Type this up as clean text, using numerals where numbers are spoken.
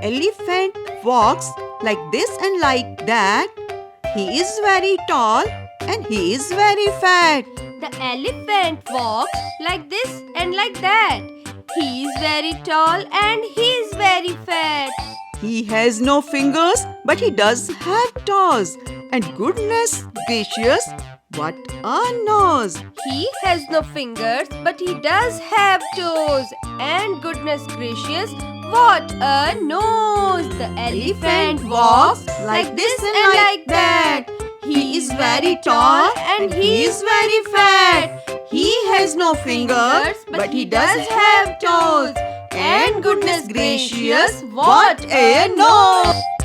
elephant walks like this and like that. He is very tall and he is very fat. The elephant walks like this and like that. He is very tall and he is very fat. He has no fingers, but he does have toes. And goodness gracious, what a nose! He has no fingers, but he does have toes. And goodness gracious, what a nose! The elephant walks like this and like that. He is very tall and he is very fat. He has no fingers, but he does have toes. And goodness gracious, what a nose!